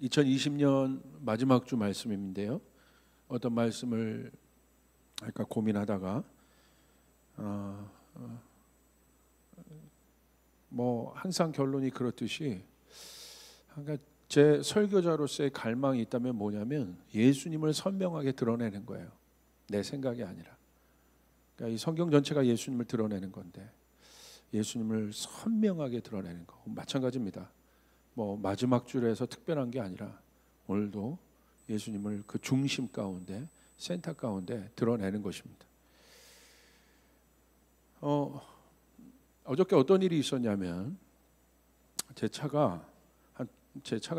2020년 마지막 주 말씀인데요. 어떤 말씀을 할까 고민하다가 뭐 항상 결론이 그렇듯이 그러니까 제 설교자로서의 갈망이 있다면 뭐냐면 예수님을 선명하게 드러내는 거예요. 내 생각이 아니라. 그러니까 이 성경 전체가 예수님을 드러내는 건데 예수님을 선명하게 드러내는 거 마찬가지입니다. 뭐 마지막 주에서 특별한 게 아니라 오늘도 예수님을 그 중심 가운데 센터 가운데 드러내는 것입니다. 어저께 어떤 일이 있었냐면 제 차가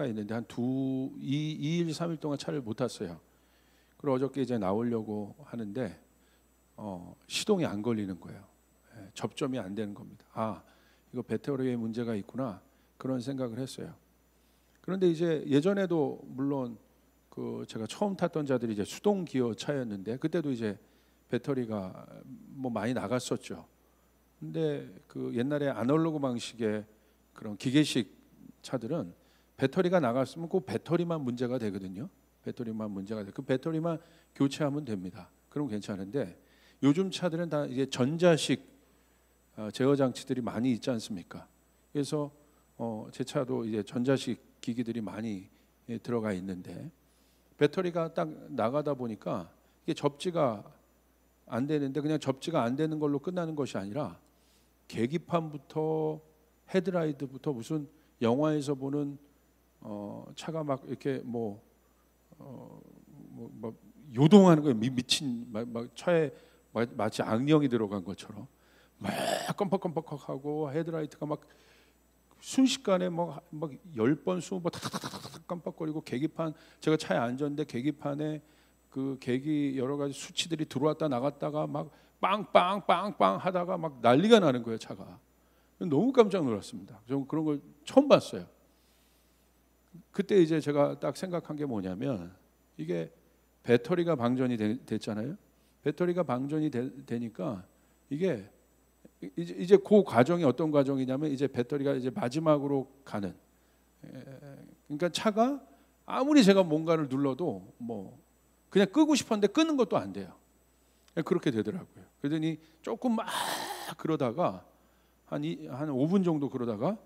있는데 한 2일 3일 동안 차를 못 탔어요. 그리고 어저께 이제 나오려고 하는데 시동이 안 걸리는 거예요. 접점이 안 되는 겁니다. 아, 이거 배터리에 문제가 있구나 그런 생각을 했어요. 그런데 이제 예전에도 물론 그 제가 처음 탔던 차들이 이제 수동 기어 차였는데 그때도 이제 배터리가 뭐 많이 나갔었죠. 근데 그 옛날에 아날로그 방식의 그런 기계식 차들은 배터리가 나갔으면 그 배터리만 문제가 되거든요. 배터리만 문제가 돼. 그 배터리만 교체하면 됩니다. 그럼 괜찮은데 요즘 차들은 다 이제 전자식 제어 장치들이 많이 있지 않습니까? 그래서 제 차도 이제 전자식 기기들이 많이 들어가 있는데 배터리가 딱 나가다 보니까 이게 접지가 안 되는데 그냥 접지가 안 되는 걸로 끝나는 것이 아니라 계기판부터 헤드라이트부터 무슨 영화에서 보는 차가 막 이렇게 뭐 요동하는 거예요. 미친 막 차에 마치 악령이 들어간 것처럼 막 깜빡깜빡하고 헤드라이트가 막 순식간에 막 10번 20번 탁탁탁탁 깜빡거리고 계기판 제가 차에 앉았는데 계기판에 그 계기 여러 가지 수치들이 들어왔다 나갔다가 막 빵빵빵빵 하다가 막 난리가 나는 거예요. 차가 너무 깜짝 놀랐습니다. 좀 그런 걸 처음 봤어요. 그때 이제 제가 딱 생각한 게 뭐냐면 이게 배터리가 방전이 됐잖아요. 배터리가 방전이 되니까 이게 이제 그 과정이 어떤 과정이냐면 이제 배터리가 이제 마지막으로 가는. 그러니까 차가 아무리 제가 뭔가를 눌러도 뭐 그냥 끄고 싶었는데 끄는 것도 안 돼요. 그렇게 되더라고요. 그러더니 조금 막 그러다가 한 5분 정도 그러다가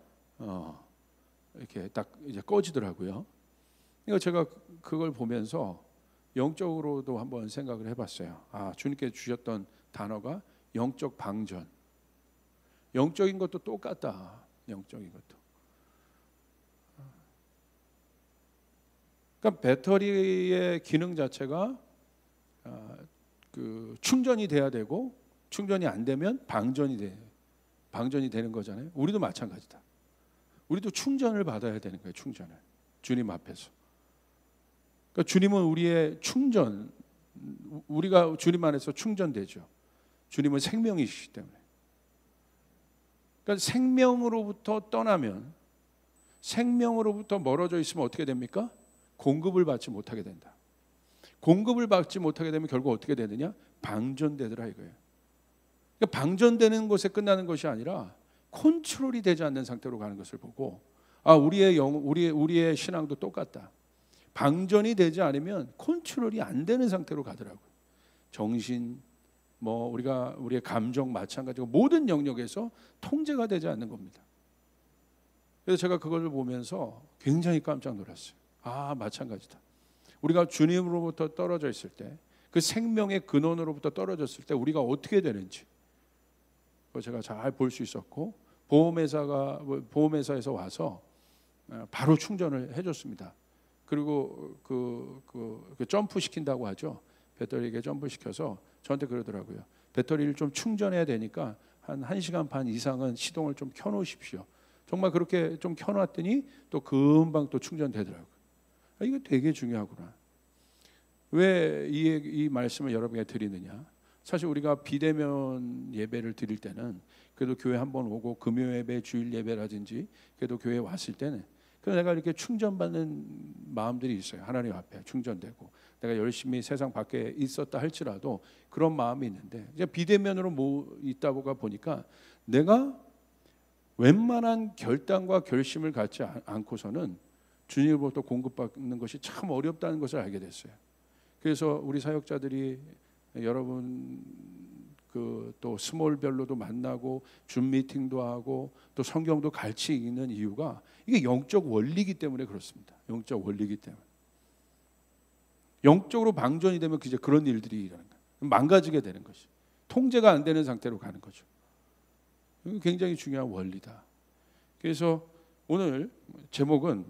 이렇게 딱 이제 꺼지더라고요. 그러니까 제가 그걸 보면서 영적으로도 한번 생각을 해봤어요. 아, 주님께 주셨던 단어가 영적 방전. 영적인 것도 똑같다. 영적인 것도. 그러니까 배터리의 기능 자체가 그 충전이 돼야 되고 충전이 안 되면 방전이 되는 거잖아요. 우리도 마찬가지다. 우리도 충전을 받아야 되는 거예요. 충전을 주님 앞에서. 그러니까 주님은 우리의 충전, 우리가 주님 안에서 충전되죠. 주님은 생명이시기 때문에. 그러니까 생명으로부터 떠나면 생명으로부터 멀어져 있으면 어떻게 됩니까? 공급을 받지 못하게 된다. 공급을 받지 못하게 되면 결국 어떻게 되느냐? 방전되더라 이거예요. 그러니까 방전되는 곳에 끝나는 것이 아니라 컨트롤이 되지 않는 상태로 가는 것을 보고 아 우리의 신앙도 똑같다. 방전이 되지 않으면 컨트롤이 안 되는 상태로 가더라고요. 정신 뭐 우리의 감정 마찬가지고 모든 영역에서 통제가 되지 않는 겁니다. 그래서 제가 그걸 보면서 굉장히 깜짝 놀랐어요. 아, 마찬가지다. 우리가 주님으로부터 떨어져 있을 때 그 생명의 근원으로부터 떨어졌을 때 우리가 어떻게 되는지 제가 잘 볼 수 있었고 보험회사에서 와서 바로 충전을 해줬습니다. 그리고 그 점프 시킨다고 하죠. 배터리에 점프 시켜서 저한테 그러더라고요. 배터리를 좀 충전해야 되니까 한 1시간 반 이상은 시동을 좀 켜놓으십시오. 정말 그렇게 좀 켜놨더니 또 금방 또 충전되더라고요. 이거 되게 중요하구나. 왜 이 말씀을 여러분에게 드리느냐? 사실 우리가 비대면 예배를 드릴 때는 그래도 교회 한번 오고 금요 예배, 주일 예배라든지 그래도 교회에 왔을 때는 그래서 내가 이렇게 충전받는 마음들이 있어요. 하나님 앞에 충전되고 내가 열심히 세상 밖에 있었다 할지라도 그런 마음이 있는데 이제 비대면으로 있다가 보니까 내가 웬만한 결단과 결심을 갖지 않고서는 주님으로부터 공급받는 것이 참 어렵다는 것을 알게 됐어요. 그래서 우리 사역자들이 여러분 또 스몰별로도 만나고 줌 미팅도 하고 또 성경도 같이 읽는 이유가 이게 영적 원리이기 때문에 그렇습니다. 영적 원리이기 때문에. 영적으로 방전이 되면 이제 그런 일들이 일어나는 거예요. 망가지게 되는 것이. 통제가 안 되는 상태로 가는 거죠. 이게 굉장히 중요한 원리다. 그래서 오늘 제목은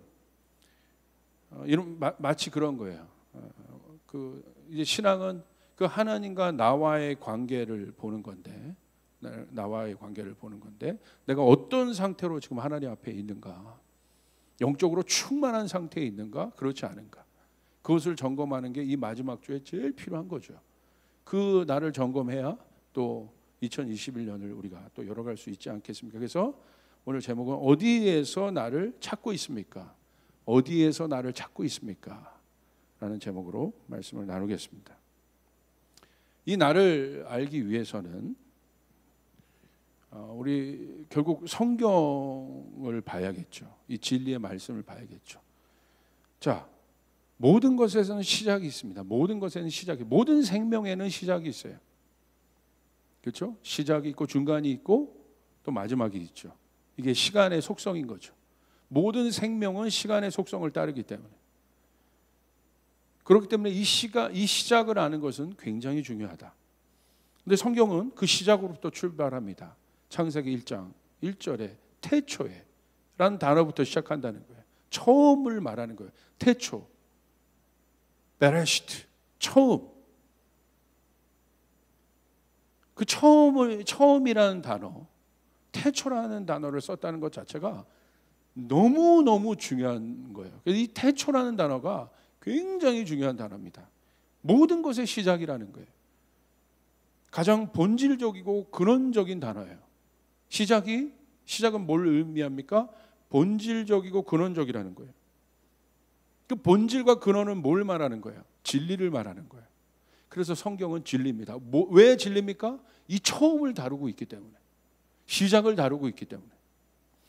이런 마치 그런 거예요. 이제 신앙은 그 하나님과 나와의 관계를 보는 건데, 나와의 관계를 보는 건데, 내가 어떤 상태로 지금 하나님 앞에 있는가, 영적으로 충만한 상태에 있는가, 그렇지 않은가, 그것을 점검하는 게 이 마지막 주에 제일 필요한 거죠. 그 나를 점검해야 또 2021년을 우리가 또 열어갈 수 있지 않겠습니까? 그래서 오늘 제목은 어디에서 나를 찾고 있습니까? 어디에서 나를 찾고 있습니까? 라는 제목으로 말씀을 나누겠습니다. 이 나를 알기 위해서는 우리 결국 성경을 봐야겠죠. 이 진리의 말씀을 봐야겠죠. 자, 모든 것에서는 시작이 있습니다. 모든 것에는 시작이, 모든 생명에는 시작이 있어요. 그렇죠? 시작이 있고 중간이 있고 또 마지막이 있죠. 이게 시간의 속성인 거죠. 모든 생명은 시간의 속성을 따르기 때문에. 그렇기 때문에 이 시작을 아는 것은 굉장히 중요하다. 근데 성경은 그 시작으로부터 출발합니다. 창세기 1장 1절에 태초에 라는 단어부터 시작한다는 거예요. 처음을 말하는 거예요. 태초, 베레시트, 처음. 그 처음이라는 단어, 태초라는 단어를 썼다는 것 자체가 너무너무 중요한 거예요. 이 태초라는 단어가 굉장히 중요한 단어입니다. 모든 것의 시작이라는 거예요. 가장 본질적이고 근원적인 단어예요. 시작은 뭘 의미합니까? 본질적이고 근원적이라는 거예요. 그 본질과 근원은 뭘 말하는 거예요? 진리를 말하는 거예요. 그래서 성경은 진리입니다. 왜 진리입니까? 이 처음을 다루고 있기 때문에, 시작을 다루고 있기 때문에,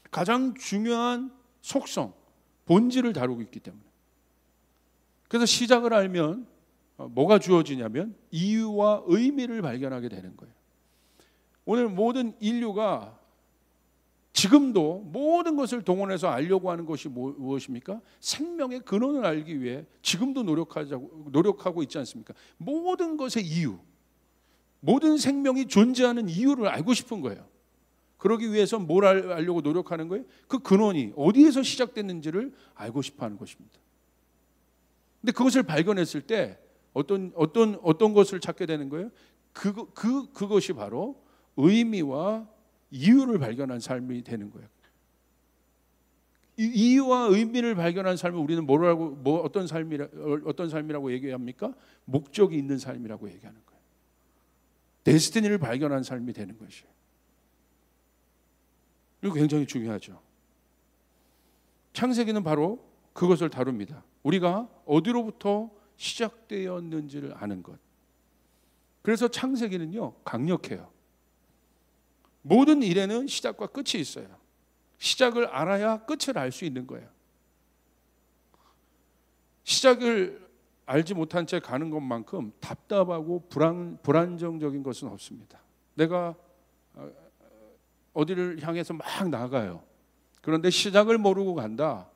가장 중요한 속성, 본질을 다루고 있기 때문에. 그래서 시작을 알면 뭐가 주어지냐면 이유와 의미를 발견하게 되는 거예요. 오늘 모든 인류가 지금도 모든 것을 동원해서 알려고 하는 것이 무엇입니까? 생명의 근원을 알기 위해 지금도 노력하고 있지 않습니까? 모든 것의 이유, 모든 생명이 존재하는 이유를 알고 싶은 거예요. 그러기 위해서 뭘 알려고 노력하는 거예요? 그 근원이 어디에서 시작됐는지를 알고 싶어 하는 것입니다. 근데 그것을 발견했을 때 어떤 것을 찾게 되는 거예요? 그것이 바로 의미와 이유를 발견한 삶이 되는 거예요. 이유와 의미를 발견한 삶을 우리는 어떤 삶이라고 얘기합니까? 목적이 있는 삶이라고 얘기하는 거예요. 데스티니를 발견한 삶이 되는 것이에요. 이거 굉장히 중요하죠. 창세기는 바로 그것을 다룹니다. 우리가 어디로부터 시작되었는지를 아는 것. 그래서 창세기는요, 강력해요. 모든 일에는 시작과 끝이 있어요. 시작을 알아야 끝을 알 수 있는 거예요. 시작을 알지 못한 채 가는 것만큼 답답하고 불안정적인 것은 없습니다. 내가 어디를 향해서 막 나가요. 그런데 시작을 모르고 간다.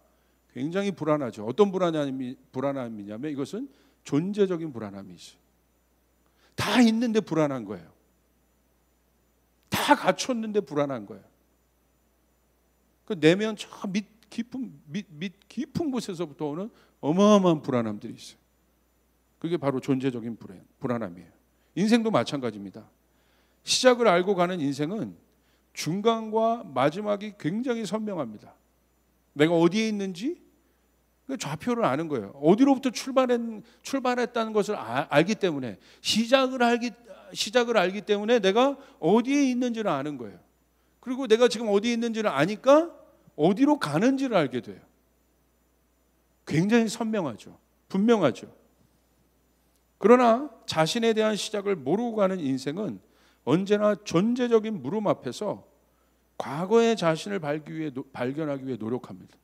굉장히 불안하죠. 어떤 불안함이냐면 이것은 존재적인 불안함이 있어요. 다 있는데 불안한 거예요. 다 갖췄는데 불안한 거예요. 그 내면 저 밑 깊은 곳에서부터 오는 어마어마한 불안함들이 있어요. 그게 바로 존재적인 불안함이에요. 인생도 마찬가지입니다. 시작을 알고 가는 인생은 중간과 마지막이 굉장히 선명합니다. 내가 어디에 있는지 좌표를 아는 거예요. 어디로부터 출발했다는 것을 알기 때문에 시작을 알기 때문에 내가 어디에 있는지를 아는 거예요. 그리고 내가 지금 어디에 있는지를 아니까 어디로 가는지를 알게 돼요. 굉장히 선명하죠. 분명하죠. 그러나 자신에 대한 시작을 모르고 가는 인생은 언제나 존재적인 물음 앞에서 과거의 자신을 발견하기 위해 노력합니다.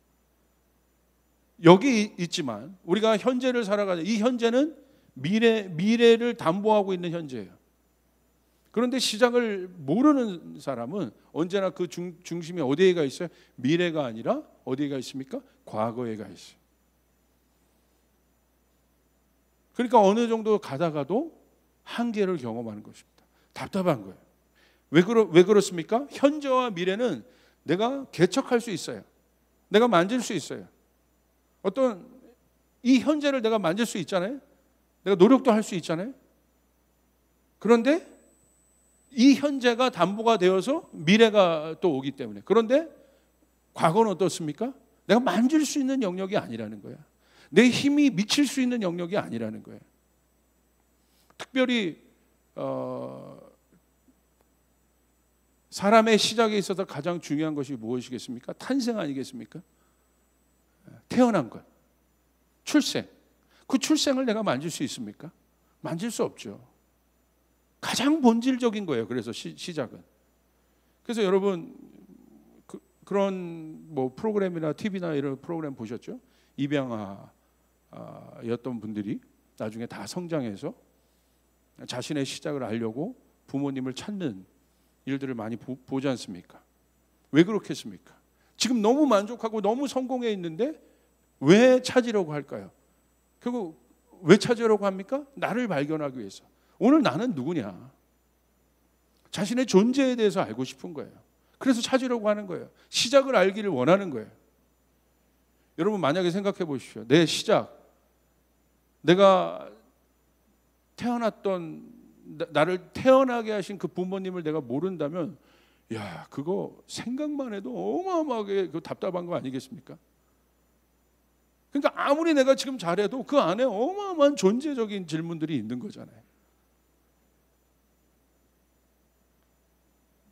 여기 있지만 우리가 현재를 살아가는 이 현재는 미래를 담보하고 있는 현재예요. 그런데 시작을 모르는 사람은 언제나 그 중심이 어디에 가 있어요? 미래가 아니라 어디에 가 있습니까? 과거에 가 있어요. 그러니까 어느 정도 가다가도 한계를 경험하는 것입니다. 답답한 거예요. 왜 그렇습니까? 현재와 미래는 내가 개척할 수 있어요. 내가 만질 수 있어요. 어떤 이 현재를 내가 만질 수 있잖아요. 내가 노력도 할 수 있잖아요. 그런데 이 현재가 담보가 되어서 미래가 또 오기 때문에. 그런데 과거는 어떻습니까? 내가 만질 수 있는 영역이 아니라는 거야. 내 힘이 미칠 수 있는 영역이 아니라는 거예요. 특별히 사람의 시작에 있어서 가장 중요한 것이 무엇이겠습니까? 탄생 아니겠습니까? 태어난 것, 출생. 그 출생을 내가 만질 수 있습니까? 만질 수 없죠. 가장 본질적인 거예요. 그래서 시작은. 그래서 여러분 그런 뭐 프로그램이나 TV나 이런 프로그램 보셨죠? 입양아였던 분들이 나중에 다 성장해서 자신의 시작을 알려고 부모님을 찾는 일들을 많이 보지 않습니까? 왜 그렇겠습니까? 지금 너무 만족하고 너무 성공해 있는데 왜 찾으려고 할까요? 결국 왜 찾으려고 합니까? 나를 발견하기 위해서. 오늘 나는 누구냐? 자신의 존재에 대해서 알고 싶은 거예요. 그래서 찾으려고 하는 거예요. 시작을 알기를 원하는 거예요. 여러분 만약에 생각해 보십시오. 내 시작, 내가 태어났던 나를 태어나게 하신 그 부모님을 내가 모른다면 야, 그거 생각만 해도 어마어마하게 답답한 거 아니겠습니까? 그러니까 아무리 내가 지금 잘해도 그 안에 어마어마한 존재적인 질문들이 있는 거잖아요.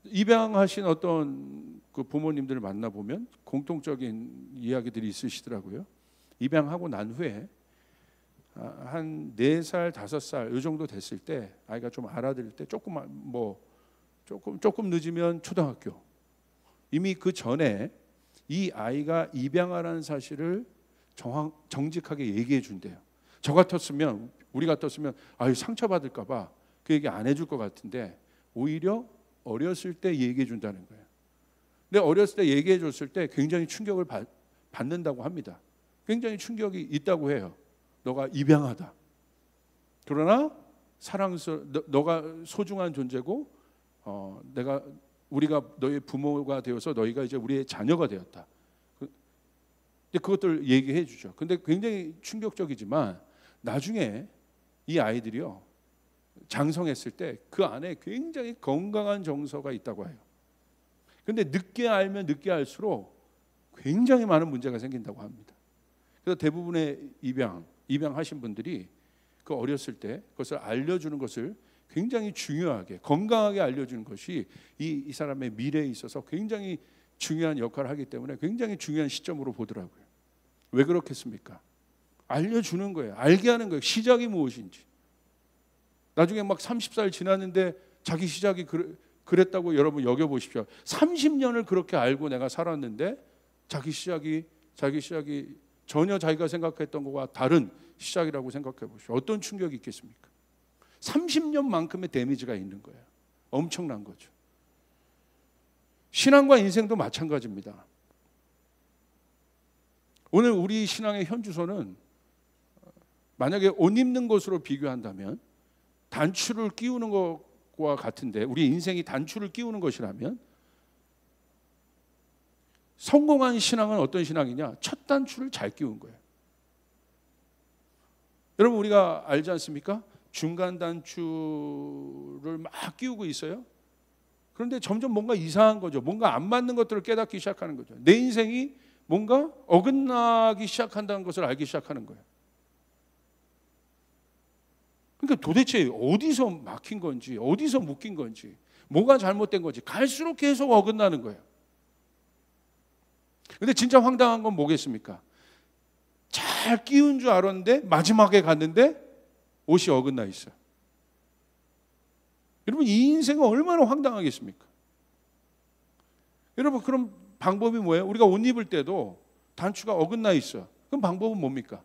입양하신 어떤 그 부모님들을 만나보면 공통적인 이야기들이 있으시더라고요. 입양하고 난 후에 한 4살, 5살 이 정도 됐을 때 아이가 좀 알아들을 때 조금 늦으면 초등학교. 이미 그 전에 이 아이가 입양하라는 사실을 정직하게 얘기해 준대요. 저 같았으면 우리 같았으면 아유 상처받을까 봐 그 얘기 안 해줄 것 같은데 오히려 어렸을 때 얘기해 준다는 거예요. 근데 어렸을 때 얘기해 줬을 때 굉장히 충격을 받는다고 합니다. 굉장히 충격이 있다고 해요. 너가 입양하다. 그러나 너가 소중한 존재고 우리가 너의 부모가 되어서 너희가 이제 우리의 자녀가 되었다. 그것들 얘기해 주죠. 근데 굉장히 충격적이지만 나중에 이 아이들이요 장성했을 때 그 안에 굉장히 건강한 정서가 있다고 해요. 근데 늦게 알면 늦게 알수록 굉장히 많은 문제가 생긴다고 합니다. 그래서 대부분의 입양하신 분들이 그 어렸을 때 그것을 알려주는 것을 굉장히 중요하게 건강하게 알려주는 것이 이 사람의 미래에 있어서 굉장히 중요한 역할을 하기 때문에 굉장히 중요한 시점으로 보더라고요. 왜 그렇겠습니까? 알려주는 거예요. 알게 하는 거예요. 시작이 무엇인지. 나중에 막 30살 지났는데 자기 시작이 그랬다고 여러분 여겨보십시오. 30년을 그렇게 알고 내가 살았는데 자기 시작이 전혀 자기가 생각했던 것과 다른 시작이라고 생각해 보십시오. 어떤 충격이 있겠습니까? 30년만큼의 데미지가 있는 거예요. 엄청난 거죠. 신앙과 인생도 마찬가지입니다. 오늘 우리 신앙의 현주소는 만약에 옷 입는 것으로 비교한다면 단추를 끼우는 것과 같은데 우리 인생이 단추를 끼우는 것이라면 성공한 신앙은 어떤 신앙이냐? 첫 단추를 잘 끼운 거예요. 여러분 우리가 알지 않습니까? 중간 단추를 막 끼우고 있어요. 그런데 점점 뭔가 이상한 거죠. 뭔가 안 맞는 것들을 깨닫기 시작하는 거죠. 내 인생이 뭔가 어긋나기 시작한다는 것을 알기 시작하는 거예요. 그러니까 도대체 어디서 막힌 건지, 어디서 묶인 건지, 뭐가 잘못된 건지 갈수록 계속 어긋나는 거예요. 근데 진짜 황당한 건 뭐겠습니까? 잘 끼운 줄 알았는데 마지막에 갔는데 옷이 어긋나 있어요. 여러분 이 인생은 얼마나 황당하겠습니까? 여러분 그럼 방법이 뭐예요? 우리가 옷 입을 때도 단추가 어긋나 있어. 그럼 방법은 뭡니까?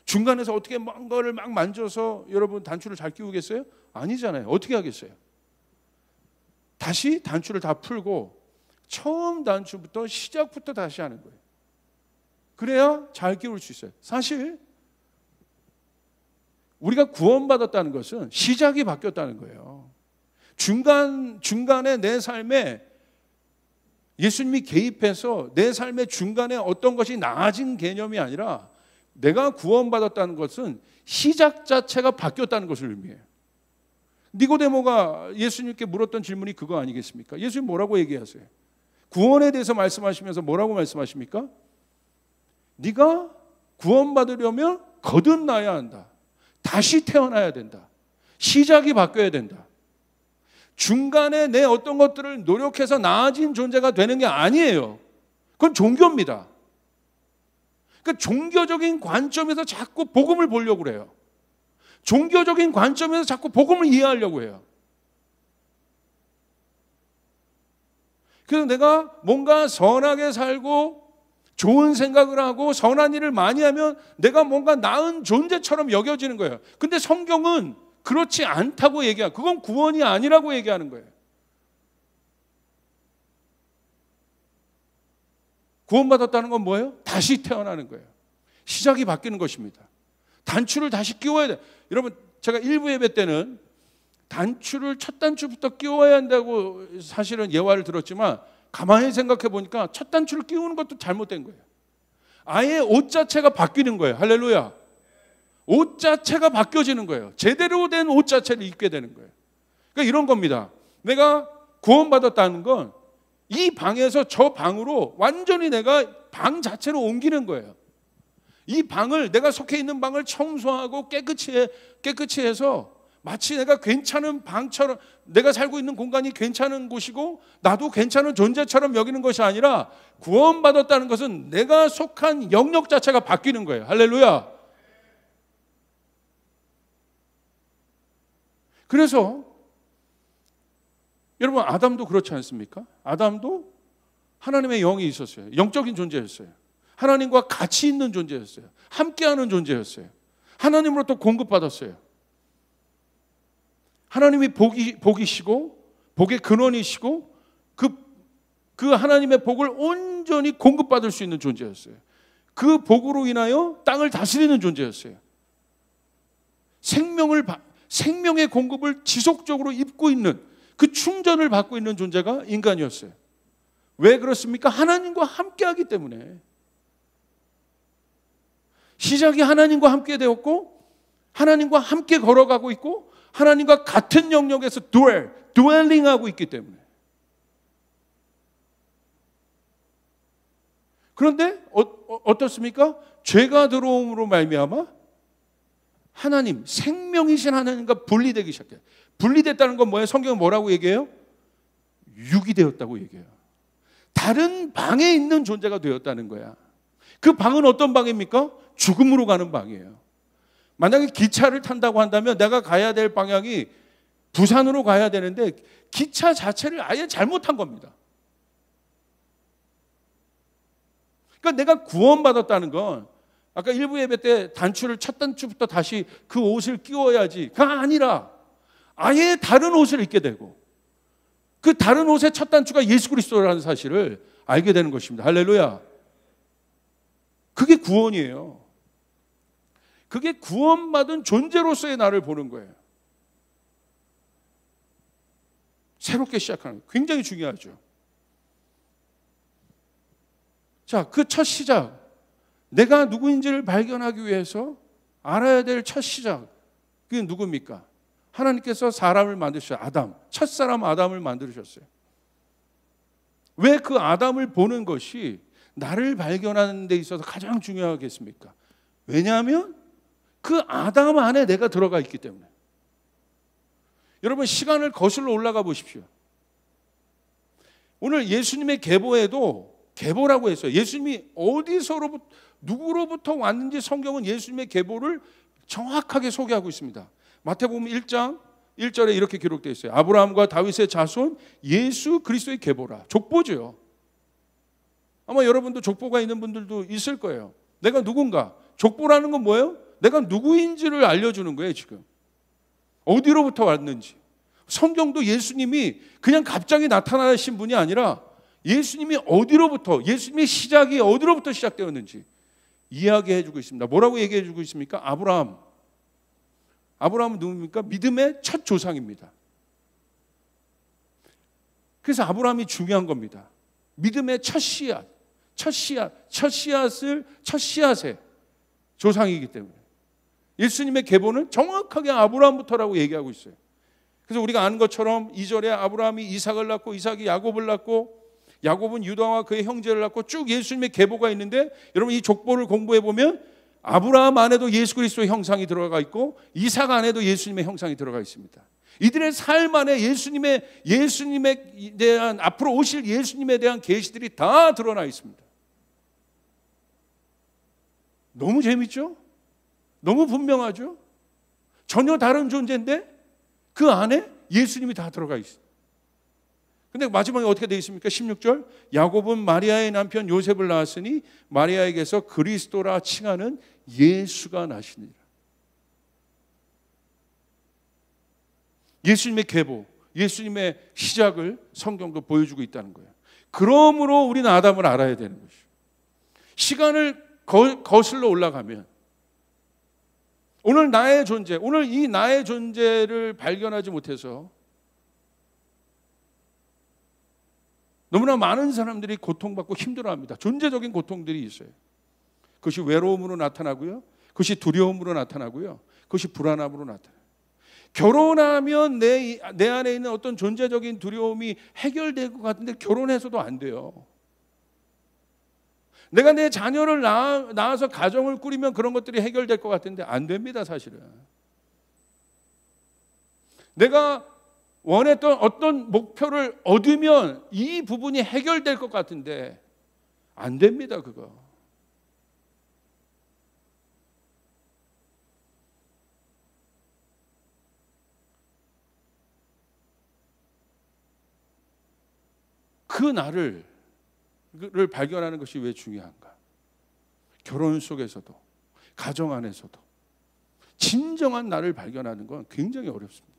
중간에서 어떻게 먼 거를 막 만져서 여러분 단추를 잘 끼우겠어요? 아니잖아요. 어떻게 하겠어요? 다시 단추를 다 풀고 처음 단추부터 시작부터 다시 하는 거예요. 그래야 잘 끼울 수 있어요. 사실 우리가 구원받았다는 것은 시작이 바뀌었다는 거예요. 중간에 내 삶에 예수님이 개입해서 내 삶의 중간에 어떤 것이 나아진 개념이 아니라 내가 구원받았다는 것은 시작 자체가 바뀌었다는 것을 의미해요. 니고데모가 예수님께 물었던 질문이 그거 아니겠습니까? 예수님 뭐라고 얘기하세요? 구원에 대해서 말씀하시면서 뭐라고 말씀하십니까? 네가 구원받으려면 거듭나야 한다. 다시 태어나야 된다. 시작이 바뀌어야 된다. 중간에 내 어떤 것들을 노력해서 나아진 존재가 되는 게 아니에요. 그건 종교입니다. 그러니까 종교적인 관점에서 자꾸 복음을 보려고 그래요. 종교적인 관점에서 자꾸 복음을 이해하려고 해요. 그래서 내가 뭔가 선하게 살고 좋은 생각을 하고 선한 일을 많이 하면 내가 뭔가 나은 존재처럼 여겨지는 거예요. 근데 성경은 그렇지 않다고 얘기해요. 그건 구원이 아니라고 얘기하는 거예요. 구원받았다는 건 뭐예요? 다시 태어나는 거예요. 시작이 바뀌는 것입니다. 단추를 다시 끼워야 돼요. 여러분, 제가 일부 예배 때는 단추를 첫 단추부터 끼워야 한다고 사실은 예화를 들었지만 가만히 생각해 보니까 첫 단추를 끼우는 것도 잘못된 거예요. 아예 옷 자체가 바뀌는 거예요. 할렐루야. 옷 자체가 바뀌어지는 거예요. 제대로 된 옷 자체를 입게 되는 거예요. 그러니까 이런 겁니다. 내가 구원받았다는 건 이 방에서 저 방으로 완전히 내가 방 자체로 옮기는 거예요. 이 방을, 내가 속해 있는 방을 청소하고 깨끗이 해서 마치 내가 괜찮은 방처럼, 내가 살고 있는 공간이 괜찮은 곳이고 나도 괜찮은 존재처럼 여기는 것이 아니라 구원받았다는 것은 내가 속한 영역 자체가 바뀌는 거예요. 할렐루야. 그래서 여러분, 아담도 그렇지 않습니까? 아담도 하나님의 영이 있었어요. 영적인 존재였어요. 하나님과 같이 있는 존재였어요. 함께하는 존재였어요. 하나님으로부터 공급받았어요. 하나님이 복이시고 복의 근원이시고 그 하나님의 복을 온전히 공급받을 수 있는 존재였어요. 그 복으로 인하여 땅을 다스리는 존재였어요. 생명의 공급을 지속적으로 입고 있는, 그 충전을 받고 있는 존재가 인간이었어요. 왜 그렇습니까? 하나님과 함께하기 때문에. 시작이 하나님과 함께 되었고 하나님과 함께 걸어가고 있고 하나님과 같은 영역에서 dwelling하고 있기 때문에. 그런데 어떻습니까? 죄가 들어옴으로 말미암아 하나님, 생명이신 하나님과 분리되기 시작해요. 분리됐다는 건 뭐예요? 성경은 뭐라고 얘기해요? 육이 되었다고 얘기해요. 다른 방에 있는 존재가 되었다는 거야. 그 방은 어떤 방입니까? 죽음으로 가는 방이에요. 만약에 기차를 탄다고 한다면 내가 가야 될 방향이 부산으로 가야 되는데 기차 자체를 아예 잘못한 겁니다. 그러니까 내가 구원받았다는 건 아까 일부 예배 때 단추를 첫 단추부터 다시 그 옷을 끼워야지가 아니라 아예 다른 옷을 입게 되고 그 다른 옷의 첫 단추가 예수 그리스도라는 사실을 알게 되는 것입니다. 할렐루야. 그게 구원이에요. 그게 구원받은 존재로서의 나를 보는 거예요. 새롭게 시작하는 거 굉장히 중요하죠. 자, 그 첫 시작, 내가 누구인지를 발견하기 위해서 알아야 될 첫 시작, 그게 누굽니까? 하나님께서 사람을 만드셨어요. 아담, 첫사람 아담을 만드셨어요. 왜 그 아담을 보는 것이 나를 발견하는 데 있어서 가장 중요하겠습니까? 왜냐하면 그 아담 안에 내가 들어가 있기 때문에. 여러분, 시간을 거슬러 올라가 보십시오. 오늘 예수님의 계보에도 계보라고 했어요. 예수님이 어디서로부터 누구로부터 왔는지 성경은 예수님의 계보를 정확하게 소개하고 있습니다. 마태복음 1장 1절에 이렇게 기록되어 있어요. 아브라함과 다윗의 자손 예수 그리스도의 계보라. 족보죠. 아마 여러분도 족보가 있는 분들도 있을 거예요. 내가 누군가. 족보라는 건 뭐예요? 내가 누구인지를 알려주는 거예요, 지금. 어디로부터 왔는지. 성경도 예수님이 그냥 갑자기 나타나신 분이 아니라 예수님이 어디로부터, 예수님의 시작이 어디로부터 시작되었는지 이야기해 주고 있습니다. 뭐라고 얘기해 주고 있습니까? 아브라함. 아브라함은 누굽니까? 믿음의 첫 조상입니다. 그래서 아브라함이 중요한 겁니다. 믿음의 첫 씨앗, 첫 씨앗의 조상이기 때문에 예수님의 계보는 정확하게 아브라함부터라고 얘기하고 있어요. 그래서 우리가 아는 것처럼 2절에 아브라함이 이삭을 낳고 이삭이 야곱을 낳고 야곱은 유다와 그의 형제를 낳고 쭉 예수님의 계보가 있는데, 여러분 이 족보를 공부해 보면 아브라함 안에도 예수 그리스도의 형상이 들어가 있고 이삭 안에도 예수님의 형상이 들어가 있습니다. 이들의 삶 안에 예수님에 대한, 앞으로 오실 예수님에 대한 계시들이 다 드러나 있습니다. 너무 재밌죠? 너무 분명하죠? 전혀 다른 존재인데 그 안에 예수님이 다 들어가 있어요. 근데 마지막에 어떻게 되어 있습니까? 16절, 야곱은 마리아의 남편 요셉을 낳았으니 마리아에게서 그리스도라 칭하는 예수가 나시니라. 예수님의 계보, 예수님의 시작을 성경도 보여주고 있다는 거예요. 그러므로 우리는 아담을 알아야 되는 것이죠. 시간을 거슬러 올라가면 오늘 나의 존재, 오늘 이 나의 존재를 발견하지 못해서 너무나 많은 사람들이 고통받고 힘들어합니다. 존재적인 고통들이 있어요. 그것이 외로움으로 나타나고요, 그것이 두려움으로 나타나고요, 그것이 불안함으로 나타나요. 결혼하면 내 안에 있는 어떤 존재적인 두려움이 해결될 것 같은데 결혼해서도 안 돼요. 내가 내 자녀를 낳아서 가정을 꾸리면 그런 것들이 해결될 것 같은데 안 됩니다, 사실은. 내가 원했던 어떤 목표를 얻으면 이 부분이 해결될 것 같은데 안 됩니다, 그거. 그 나를 발견하는 것이 왜 중요한가? 결혼 속에서도, 가정 안에서도 진정한 나를 발견하는 건 굉장히 어렵습니다.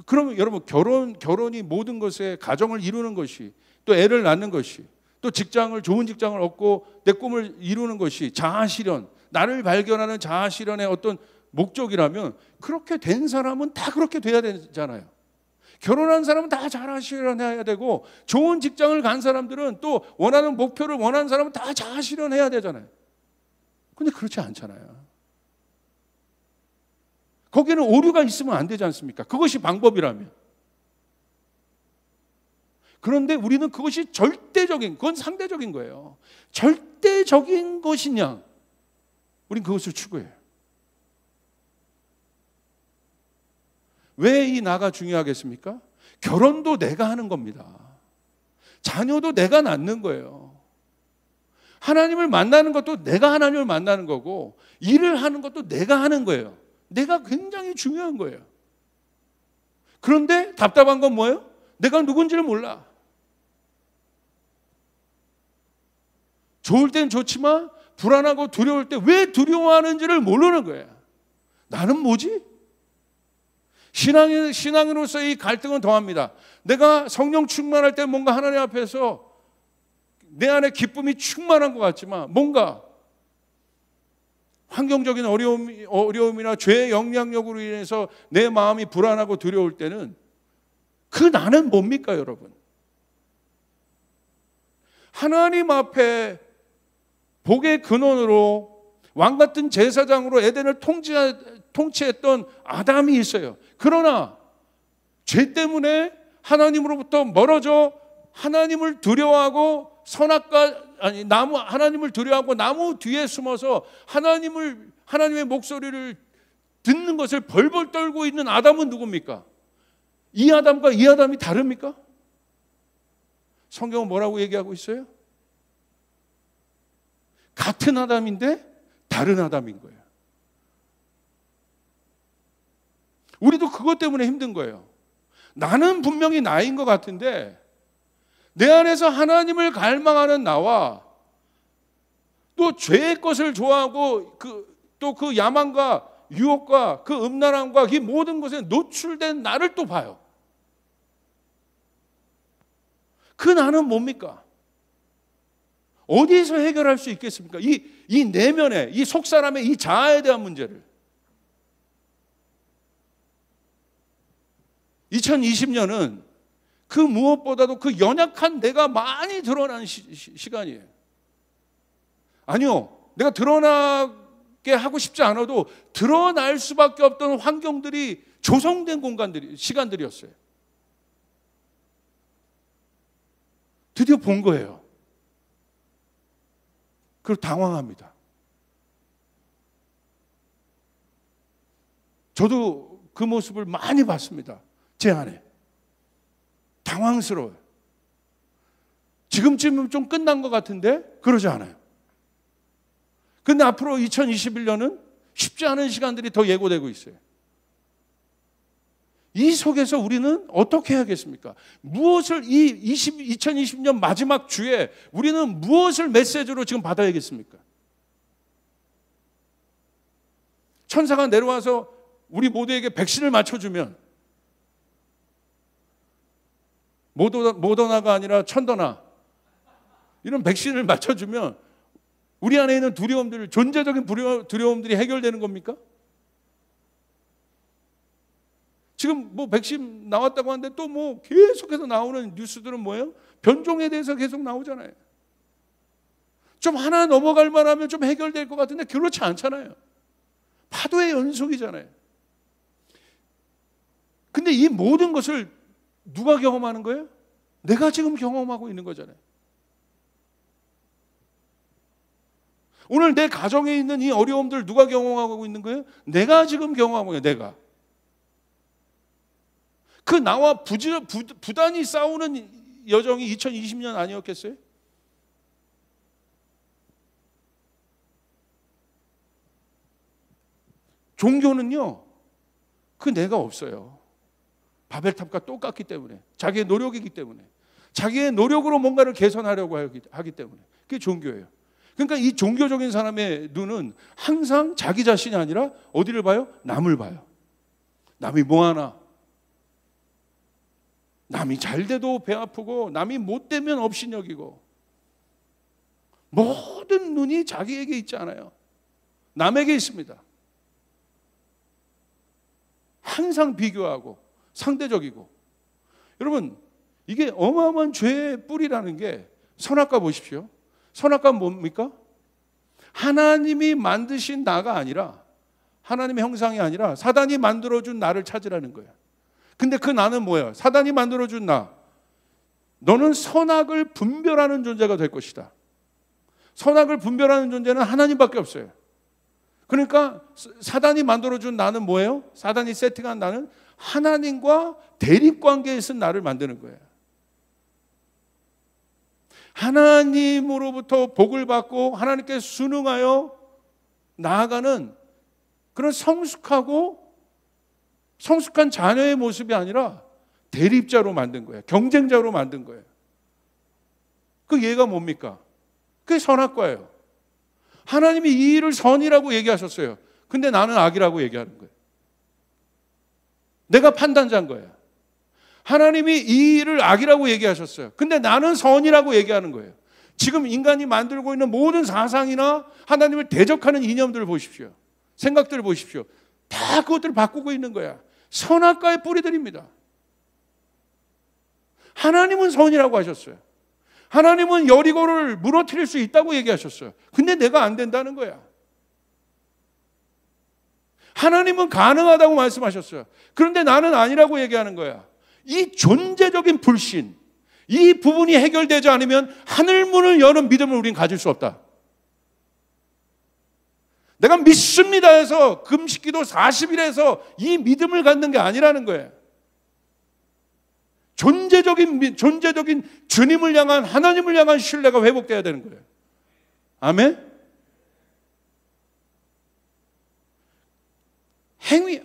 그러면 여러분, 결혼이 모든 것에, 가정을 이루는 것이, 또 애를 낳는 것이, 또 좋은 직장을 얻고 내 꿈을 이루는 것이 자아실현, 나를 발견하는 자아실현의 어떤 목적이라면 그렇게 된 사람은 다 그렇게 돼야 되잖아요. 결혼한 사람은 다 자아실현해야 되고, 좋은 직장을 간 사람들은 또 원하는 목표를 원하는 사람은 다 자아실현해야 되잖아요. 근데 그렇지 않잖아요. 거기에는 오류가 있으면 안 되지 않습니까? 그것이 방법이라면. 그런데 우리는 그것이 절대적인, 그건 상대적인 거예요. 절대적인 것이냐, 우린 그것을 추구해요. 왜 이 나가 중요하겠습니까? 결혼도 내가 하는 겁니다. 자녀도 내가 낳는 거예요. 하나님을 만나는 것도 내가 하나님을 만나는 거고, 일을 하는 것도 내가 하는 거예요. 내가 굉장히 중요한 거예요. 그런데 답답한 건 뭐예요? 내가 누군지를 몰라. 좋을 땐 좋지만 불안하고 두려울 때 왜 두려워하는지를 모르는 거예요. 나는 뭐지? 신앙인으로서의 이 갈등은 더합니다. 내가 성령 충만할 때 뭔가 하나님 앞에서 내 안에 기쁨이 충만한 것 같지만, 뭔가 환경적인 어려움이나 죄의 영향력으로 인해서 내 마음이 불안하고 두려울 때는 그 나는 뭡니까, 여러분? 하나님 앞에 복의 근원으로 왕같은 제사장으로 에덴을 통치했던 아담이 있어요. 그러나 죄 때문에 하나님으로부터 멀어져 하나님을 두려워하고 하나님을 두려워하고 나무 뒤에 숨어서 하나님의 목소리를 듣는 것을 벌벌 떨고 있는 아담은 누굽니까? 이 아담과 이 아담이 다릅니까? 성경은 뭐라고 얘기하고 있어요? 같은 아담인데 다른 아담인 거예요. 우리도 그것 때문에 힘든 거예요. 나는 분명히 나인 것 같은데 내 안에서 하나님을 갈망하는 나와 또 죄의 것을 좋아하고 또 그 야망과 유혹과 그 음란함과 이 모든 것에 노출된 나를 또 봐요. 그 나는 뭡니까? 어디에서 해결할 수 있겠습니까? 이 내면의, 이 속사람의 이 자아에 대한 문제를. 2020년은 그 무엇보다도 그 연약한 내가 많이 드러나는 시간이에요. 아니요, 내가 드러나게 하고 싶지 않아도 드러날 수밖에 없던 환경들이 조성된 시간들이었어요. 드디어 본 거예요. 그리고 당황합니다. 저도 그 모습을 많이 봤습니다. 제 안에. 당황스러워요. 지금쯤은 좀 끝난 것 같은데 그러지 않아요. 근데 앞으로 2021년은 쉽지 않은 시간들이 더 예고되고 있어요. 이 속에서 우리는 어떻게 해야겠습니까? 무엇을 2020년 마지막 주에 우리는 무엇을 메시지로 지금 받아야겠습니까? 천사가 내려와서 우리 모두에게 백신을 맞춰주면, 모더나가 아니라 천더나 이런 백신을 맞춰주면 우리 안에 있는 존재적인 두려움들이 해결되는 겁니까? 지금 뭐 백신 나왔다고 하는데 또 뭐 계속해서 나오는 뉴스들은 뭐예요? 변종에 대해서 계속 나오잖아요. 좀 하나 넘어갈 만하면 좀 해결될 것 같은데 그렇지 않잖아요. 파도의 연속이잖아요. 근데 이 모든 것을 누가 경험하는 거예요? 내가 지금 경험하고 있는 거잖아요. 오늘 내 가정에 있는 이 어려움들 누가 경험하고 있는 거예요? 내가 지금 경험하고 있는 거예요. 내가. 그 나와 부단히 싸우는 여정이 2020년 아니었겠어요? 종교는요, 그 내가 없어요. 바벨탑과 똑같기 때문에, 자기의 노력이기 때문에, 자기의 노력으로 뭔가를 개선하려고 하기 때문에 그게 종교예요. 그러니까 이 종교적인 사람의 눈은 항상 자기 자신이 아니라 어디를 봐요? 남을 봐요. 남이 뭐하나, 남이 잘 돼도 배 아프고 남이 못 되면 업신여기고, 모든 눈이 자기에게 있지 않아요. 남에게 있습니다. 항상 비교하고 상대적이고. 여러분, 이게 어마어마한 죄의 뿌리라는 게, 선악과 보십시오. 선악과는 뭡니까? 하나님이 만드신 나가 아니라, 하나님의 형상이 아니라 사단이 만들어준 나를 찾으라는 거예요. 근데 그 나는 뭐예요? 사단이 만들어준 나. 너는 선악을 분별하는 존재가 될 것이다. 선악을 분별하는 존재는 하나님밖에 없어요. 그러니까 사단이 만들어준 나는 뭐예요? 사단이 세팅한 나는 하나님과 대립관계에 있는 나를 만드는 거예요. 하나님으로부터 복을 받고 하나님께 순응하여 나아가는 그런 성숙한 자녀의 모습이 아니라 대립자로 만든 거예요. 경쟁자로 만든 거예요. 그 예가 뭡니까? 그게 선악과예요. 하나님이 이 일을 선이라고 얘기하셨어요. 근데 나는 악이라고 얘기하는 거예요. 내가 판단자인 거예요. 하나님이 이 일을 악이라고 얘기하셨어요. 근데 나는 선이라고 얘기하는 거예요. 지금 인간이 만들고 있는 모든 사상이나 하나님을 대적하는 이념들을 보십시오. 생각들을 보십시오. 다 그것들을 바꾸고 있는 거야. 선악과의 뿌리들입니다. 하나님은 선이라고 하셨어요. 하나님은 여리고를 무너뜨릴 수 있다고 얘기하셨어요. 근데 내가 안 된다는 거야. 하나님은 가능하다고 말씀하셨어요. 그런데 나는 아니라고 얘기하는 거야. 이 존재적인 불신, 이 부분이 해결되지 않으면 하늘문을 여는 믿음을 우린 가질 수 없다. 내가 믿습니다 해서 금식기도 40일 해서 이 믿음을 갖는 게 아니라는 거예요. 존재적인 주님을 향한, 하나님을 향한 신뢰가 회복돼야 되는 거예요. 아멘?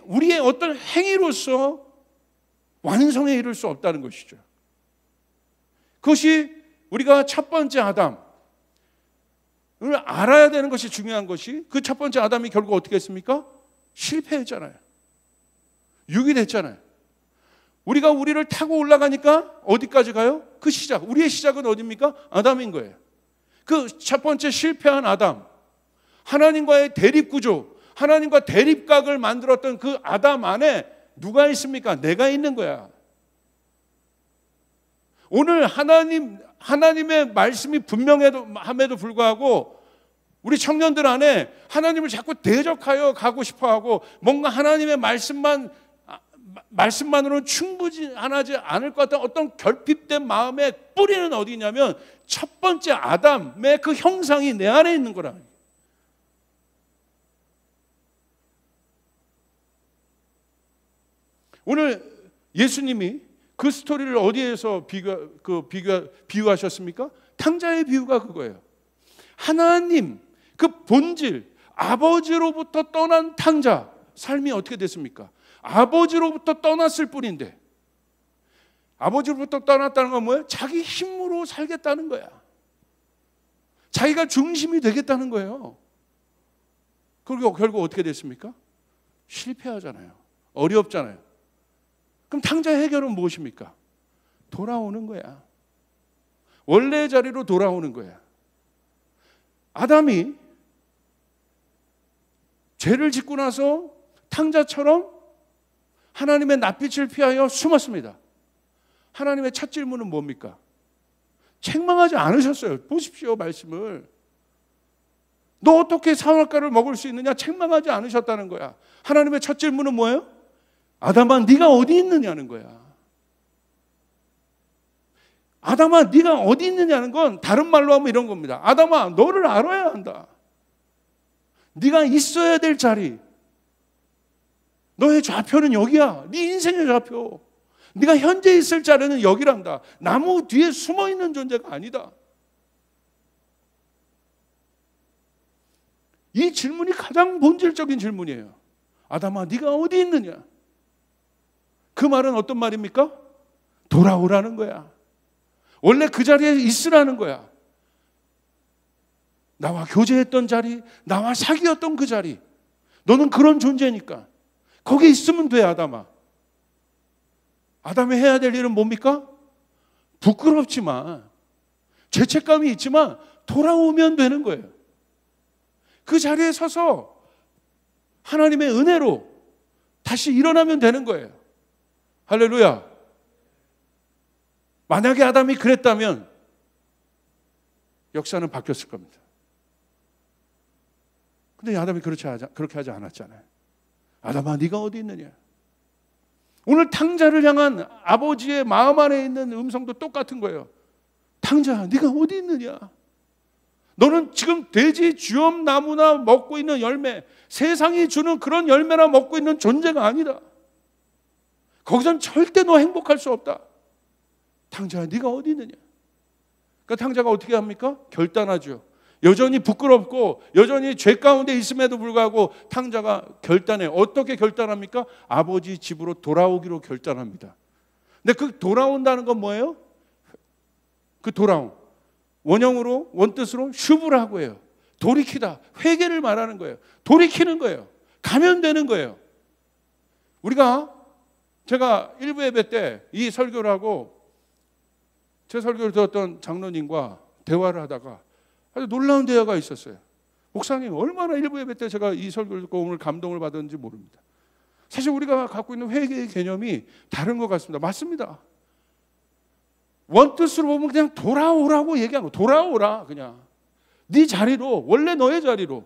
우리의 어떤 행위로서 완성에 이를 수 없다는 것이죠. 그것이 우리가 첫 번째 아담, 오늘 알아야 되는 것이 중요한 것이 그 첫 번째 아담이 결국 어떻게 했습니까? 실패했잖아요. 유기됐잖아요. 우리가 우리를 타고 올라가니까 어디까지 가요? 그 시작. 우리의 시작은 어디입니까? 아담인 거예요. 그 첫 번째 실패한 아담, 하나님과의 대립구조, 하나님과 대립각을 만들었던 그 아담 안에 누가 있습니까? 내가 있는 거야. 오늘 하나님의 말씀이 분명함에도 불구하고 우리 청년들 안에 하나님을 자꾸 대적하여 가고 싶어하고 뭔가 하나님의 말씀만으로는 충분하지 않을 것 같은 어떤 결핍된 마음의 뿌리는 어디냐면 첫 번째 아담의 그 형상이 내 안에 있는 거라. 오늘 예수님이 그 스토리를 어디에서 비유하셨습니까? 탕자의 비유가 그거예요. 하나님, 그 본질, 아버지로부터 떠난 탕자, 삶이 어떻게 됐습니까? 아버지로부터 떠났을 뿐인데, 아버지로부터 떠났다는 건 뭐예요? 자기 힘으로 살겠다는 거야. 자기가 중심이 되겠다는 거예요. 그리고 결국 어떻게 됐습니까? 실패하잖아요. 어렵잖아요. 그럼 탕자의 해결은 무엇입니까? 돌아오는 거야. 원래의 자리로 돌아오는 거야. 아담이 죄를 짓고 나서 탕자처럼 하나님의 낯빛을 피하여 숨었습니다. 하나님의 첫 질문은 뭡니까? 책망하지 않으셨어요. 보십시오, 말씀을. 너 어떻게 선악과를 먹을 수 있느냐? 책망하지 않으셨다는 거야. 하나님의 첫 질문은 뭐예요? 아담아, 네가 어디 있느냐는 거야. 아담아, 네가 어디 있느냐는 건 다른 말로 하면 이런 겁니다. 아담아, 너를 알아야 한다. 네가 있어야 될 자리, 너의 좌표는 여기야. 네 인생의 좌표. 네가 현재 있을 자리는 여기란다. 나무 뒤에 숨어있는 존재가 아니다. 이 질문이 가장 본질적인 질문이에요. 아담아, 네가 어디 있느냐? 그 말은 어떤 말입니까? 돌아오라는 거야. 원래 그 자리에 있으라는 거야. 나와 교제했던 자리, 나와 사귀었던 그 자리. 너는 그런 존재니까 거기 있으면 돼, 아담아. 아담이 해야 될 일은 뭡니까? 부끄럽지만, 죄책감이 있지만 돌아오면 되는 거예요. 그 자리에 서서 하나님의 은혜로 다시 일어나면 되는 거예요. 할렐루야. 만약에 아담이 그랬다면 역사는 바뀌었을 겁니다. 근데 아담이 그렇게 하지 않았잖아요. 아담아, 네가 어디 있느냐? 오늘 탕자를 향한 아버지의 마음 안에 있는 음성도 똑같은 거예요. 탕자, 네가 어디 있느냐? 너는 지금 돼지 주염나무나 먹고 있는 열매, 세상이 주는 그런 열매나 먹고 있는 존재가 아니다. 거기선 절대 너 행복할 수 없다. 탕자야, 네가 어디 있느냐? 그러니까 탕자가 어떻게 합니까? 결단하죠. 여전히 부끄럽고 여전히 죄 가운데 있음에도 불구하고 탕자가 결단해. 어떻게 결단합니까? 아버지 집으로 돌아오기로 결단합니다. 근데 그 돌아온다는 건 뭐예요? 그 돌아옴, 원형으로, 원뜻으로 슈브라고 해요. 돌이키다, 회개를 말하는 거예요. 돌이키는 거예요. 가면 되는 거예요. 제가 일부 예배 때 이 설교를 하고 제 설교를 들었던 장로님과 대화를 하다가 아주 놀라운 대화가 있었어요. 목사님, 얼마나 일부 예배 때 제가 이 설교를 듣고 오늘 감동을 받았는지 모릅니다. 사실 우리가 갖고 있는 회개의 개념이 다른 것 같습니다. 맞습니다. 원뜻으로 보면 그냥 돌아오라고 얘기하는 거. 돌아오라, 그냥. 네 자리로, 원래 너의 자리로.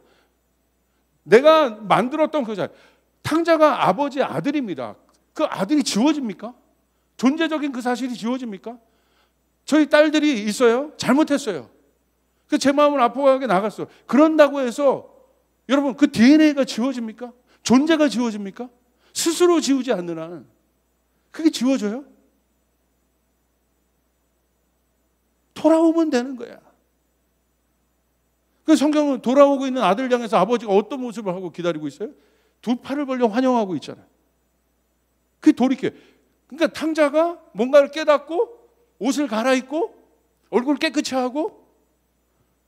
내가 만들었던 그 자리. 탕자가 아버지의 아들입니다. 그 아들이 지워집니까? 존재적인 그 사실이 지워집니까? 저희 딸들이 있어요. 잘못했어요. 제 마음을 아파하게 나갔어. 그런다고 해서 여러분, 그 DNA가 지워집니까? 존재가 지워집니까? 스스로 지우지 않는 한 그게 지워져요? 돌아오면 되는 거야. 그 성경은 돌아오고 있는 아들 향해서 아버지가 어떤 모습을 하고 기다리고 있어요? 두 팔을 벌려 환영하고 있잖아요. 그게 돌이켜. 그러니까 탕자가 뭔가를 깨닫고 옷을 갈아입고 얼굴 깨끗이 하고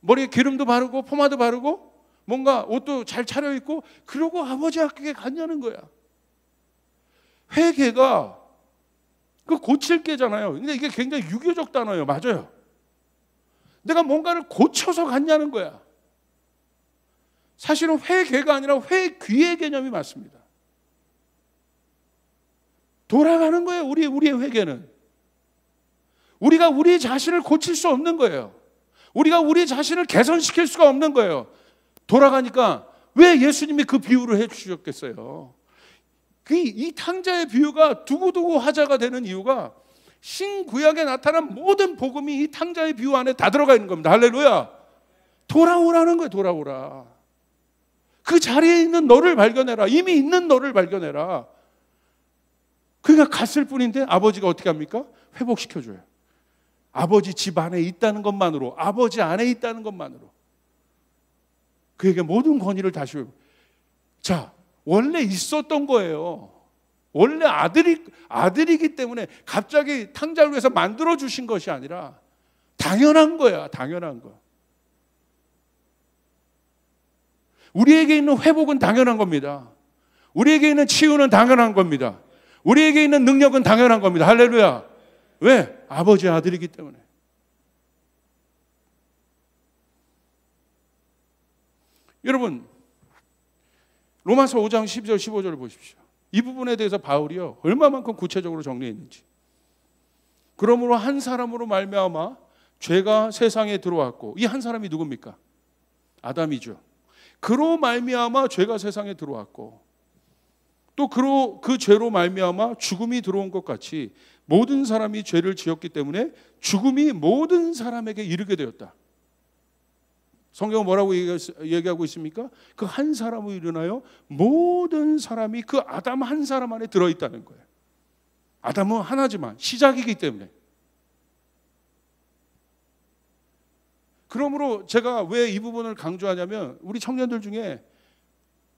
머리에 기름도 바르고 포마도 바르고 뭔가 옷도 잘 차려입고 그러고 아버지 학교에 갔냐는 거야. 회개가 그 고칠 게잖아요. 근데 이게 굉장히 유교적 단어예요. 맞아요. 내가 뭔가를 고쳐서 갔냐는 거야. 사실은 회개가 아니라 회귀의 개념이 맞습니다. 돌아가는 거예요. 우리의 회개는. 우리가 우리 자신을 고칠 수 없는 거예요. 우리가 우리 자신을 개선시킬 수가 없는 거예요. 돌아가니까 왜 예수님이 그 비유를 해주셨겠어요? 이 탕자의 비유가 두고두고 화제가 되는 이유가 신구약에 나타난 모든 복음이 이 탕자의 비유 안에 다 들어가 있는 겁니다. 할렐루야. 돌아오라는 거예요. 돌아오라. 그 자리에 있는 너를 발견해라. 이미 있는 너를 발견해라. 그러니까 갔을 뿐인데 아버지가 어떻게 합니까? 회복시켜줘요. 아버지 집 안에 있다는 것만으로, 아버지 안에 있다는 것만으로 그에게 모든 권위를 다시 회복. 자, 원래 있었던 거예요. 원래 아들이기 때문에 갑자기 탕자를 위해서 만들어 주신 것이 아니라 당연한 거야. 당연한 거. 우리에게 있는 회복은 당연한 겁니다. 우리에게 있는 치유는 당연한 겁니다. 우리에게 있는 능력은 당연한 겁니다. 할렐루야. 왜? 아버지의 아들이기 때문에. 여러분, 로마서 5장 12절 15절을 보십시오. 이 부분에 대해서 바울이요 얼마만큼 구체적으로 정리했는지. 그러므로 한 사람으로 말미암아 죄가 세상에 들어왔고, 이 한 사람이 누굽니까? 아담이죠. 그로 말미암아 죄가 세상에 들어왔고, 또 그 죄로 말미암아 죽음이 들어온 것 같이 모든 사람이 죄를 지었기 때문에 죽음이 모든 사람에게 이르게 되었다. 성경은 뭐라고 얘기하고 있습니까? 그 한 사람으로 일어나요 모든 사람이 그 아담 한 사람 안에 들어있다는 거예요. 아담은 하나지만 시작이기 때문에. 그러므로 제가 왜 이 부분을 강조하냐면, 우리 청년들 중에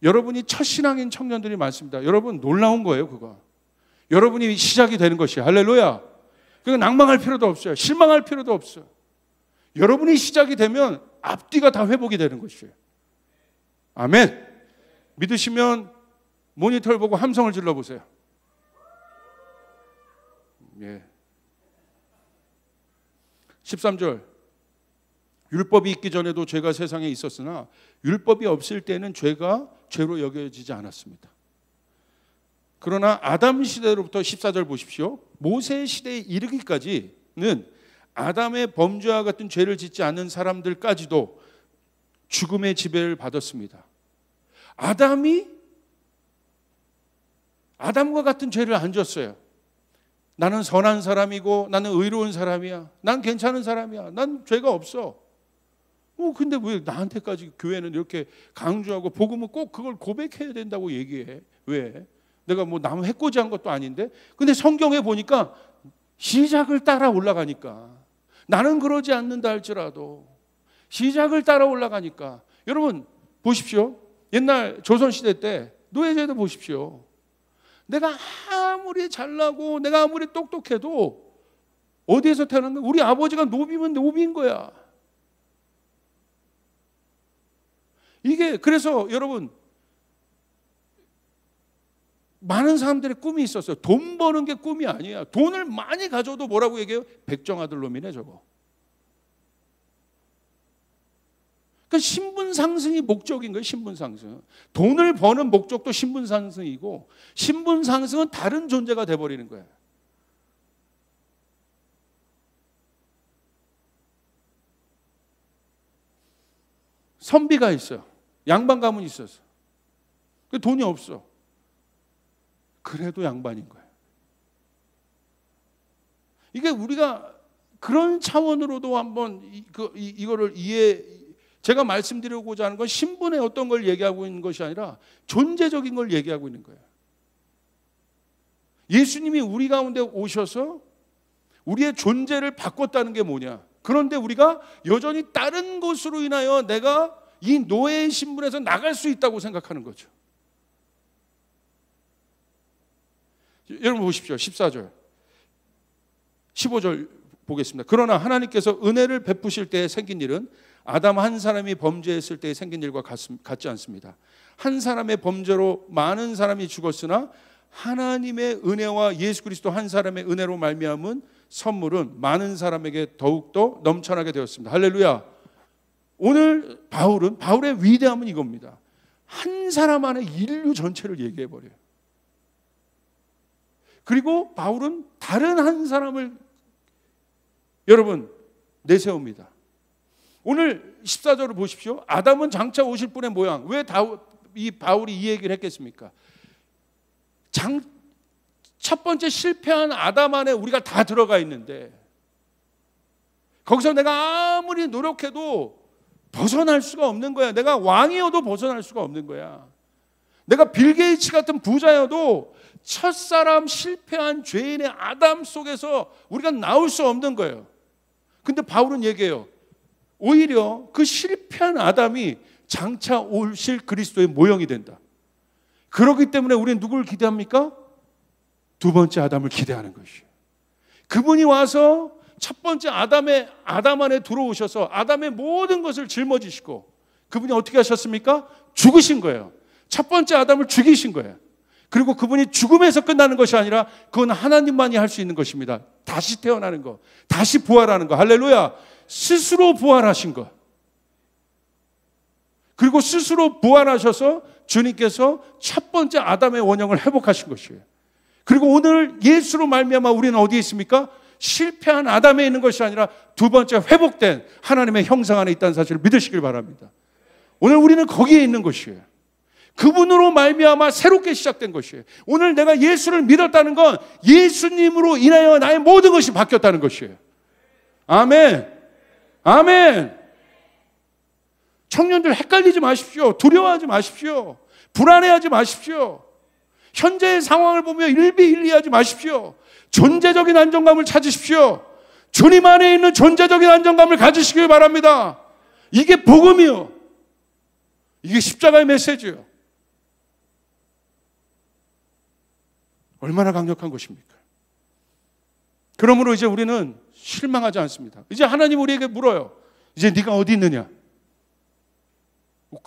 여러분이 첫 신앙인 청년들이 많습니다. 여러분 놀라운 거예요. 그거 여러분이 시작이 되는 것이에요. 할렐루야. 그러니까 낭망할 필요도 없어요. 실망할 필요도 없어요. 여러분이 시작이 되면 앞뒤가 다 회복이 되는 것이에요. 아멘. 믿으시면 모니터를 보고 함성을 질러보세요. 예. 13절. 율법이 있기 전에도 죄가 세상에 있었으나 율법이 없을 때는 죄가 죄로 여겨지지 않았습니다. 그러나 아담 시대로부터 14절 보십시오. 모세 시대에 이르기까지는 아담의 범죄와 같은 죄를 짓지 않는 사람들까지도 죽음의 지배를 받았습니다. 아담이 아담과 같은 죄를 안 졌어요. 나는 선한 사람이고 나는 의로운 사람이야. 난 괜찮은 사람이야. 난 죄가 없어. 근데 왜 나한테까지 교회는 이렇게 강조하고 복음은 꼭 그걸 고백해야 된다고 얘기해? 왜? 내가 뭐 남 해코지한 것도 아닌데. 근데 성경에 보니까 시작을 따라 올라가니까, 나는 그러지 않는다 할지라도 시작을 따라 올라가니까. 여러분 보십시오. 옛날 조선시대 때 노예제도 보십시오. 내가 아무리 잘나고 내가 아무리 똑똑해도 어디에서 태어난 거야? 우리 아버지가 노비면 노비인 거야. 이게 그래서 여러분 많은 사람들의 꿈이 있었어요. 돈 버는 게 꿈이 아니야. 돈을 많이 가져도 뭐라고 얘기해요? 백정아들 놈이네 저거. 그러니까 신분 상승이 목적인 거예요. 신분 상승. 돈을 버는 목적도 신분 상승이고, 신분 상승은 다른 존재가 돼버리는 거예요. 선비가 있어요. 양반 가문이 있었어. 돈이 없어. 그래도 양반인 거예요. 이게 우리가 그런 차원으로도 한번 이거를 제가 말씀드리고자 하는 건 신분의 어떤 걸 얘기하고 있는 것이 아니라 존재적인 걸 얘기하고 있는 거예요. 예수님이 우리 가운데 오셔서 우리의 존재를 바꿨다는 게 뭐냐? 그런데 우리가 여전히 다른 것으로 인하여 내가 이 노예의 신분에서 나갈 수 있다고 생각하는 거죠. 여러분 보십시오. 14절 15절 보겠습니다. 그러나 하나님께서 은혜를 베푸실 때 생긴 일은 아담 한 사람이 범죄했을 때 생긴 일과 같지 않습니다. 한 사람의 범죄로 많은 사람이 죽었으나 하나님의 은혜와 예수 그리스도 한 사람의 은혜로 말미암은 선물은 많은 사람에게 더욱더 넘쳐나게 되었습니다. 할렐루야. 오늘 바울의 위대함은 이겁니다. 한 사람 안에 인류 전체를 얘기해버려요. 그리고 바울은 다른 한 사람을 여러분 내세웁니다. 오늘 14절을 보십시오. 아담은 장차 오실 분의 모양. 왜 이 바울이 이 얘기를 했겠습니까? 첫 번째 실패한 아담 안에 우리가 다 들어가 있는데 거기서 내가 아무리 노력해도 벗어날 수가 없는 거야. 내가 왕이어도 벗어날 수가 없는 거야. 내가 빌 게이츠 같은 부자여도 첫사람 실패한 죄인의 아담 속에서 우리가 나올 수 없는 거예요. 근데 바울은 얘기해요. 오히려 그 실패한 아담이 장차 오실 그리스도의 모형이 된다. 그렇기 때문에 우리는 누구를 기대합니까? 두 번째 아담을 기대하는 것이에요. 그분이 와서 첫 번째 아담 안에 들어오셔서 아담의 모든 것을 짊어지시고 그분이 어떻게 하셨습니까? 죽으신 거예요. 첫 번째 아담을 죽이신 거예요. 그리고 그분이 죽음에서 끝나는 것이 아니라 그건 하나님만이 할 수 있는 것입니다. 다시 태어나는 거, 다시 부활하는 거. 할렐루야. 스스로 부활하신 것. 그리고 스스로 부활하셔서 주님께서 첫 번째 아담의 원형을 회복하신 것이에요. 그리고 오늘 예수로 말미암아 우리는 어디에 있습니까? 실패한 아담에 있는 것이 아니라 두 번째 회복된 하나님의 형상 안에 있다는 사실을 믿으시길 바랍니다. 오늘 우리는 거기에 있는 것이에요. 그분으로 말미암아 새롭게 시작된 것이에요. 오늘 내가 예수를 믿었다는 건 예수님으로 인하여 나의 모든 것이 바뀌었다는 것이에요. 아멘. 아멘. 청년들 헷갈리지 마십시오. 두려워하지 마십시오. 불안해하지 마십시오. 현재의 상황을 보며 일비일리하지 마십시오. 존재적인 안정감을 찾으십시오. 주님 안에 있는 존재적인 안정감을 가지시길 바랍니다. 이게 복음이요. 이게 십자가의 메시지요. 얼마나 강력한 것입니까? 그러므로 이제 우리는 실망하지 않습니다. 이제 하나님 우리에게 물어요. 이제 네가 어디 있느냐?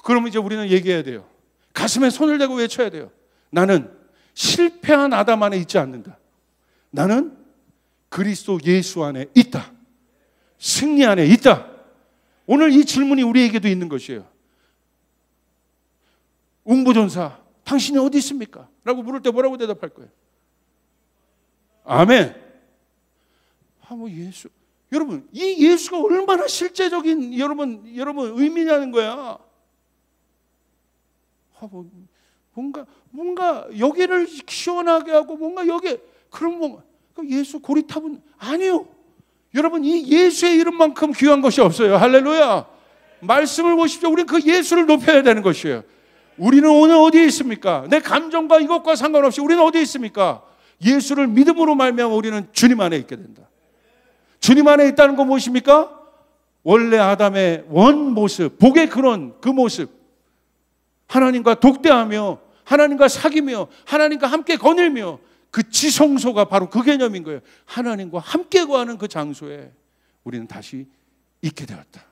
그러면 이제 우리는 얘기해야 돼요. 가슴에 손을 대고 외쳐야 돼요. 나는 실패한 아담 안에 있지 않는다. 나는 그리스도 예수 안에 있다. 승리 안에 있다. 오늘 이 질문이 우리에게도 있는 것이에요. 웅부전사, 당신이 어디 있습니까? 라고 물을 때 뭐라고 대답할 거예요? 아멘. 예수. 여러분, 이 예수가 얼마나 실제적인 여러분 의미냐는 거야. 뭔가 여기를 시원하게 하고 뭔가 여기 그럼 예수 고리탑은 아니요. 여러분 이 예수의 이름만큼 귀한 것이 없어요. 할렐루야. 말씀을 보십시오. 우리는 그 예수를 높여야 되는 것이에요. 우리는 오늘 어디에 있습니까? 내 감정과 이것과 상관없이 우리는 어디에 있습니까? 예수를 믿음으로 말미암아 우리는 주님 안에 있게 된다. 주님 안에 있다는 건 무엇입니까? 원래 아담의 원 모습, 복의 근원 그 모습. 하나님과 독대하며 하나님과 사귀며 하나님과 함께 거닐며 그 지성소가 바로 그 개념인 거예요. 하나님과 함께 거하는 그 장소에 우리는 다시 있게 되었다.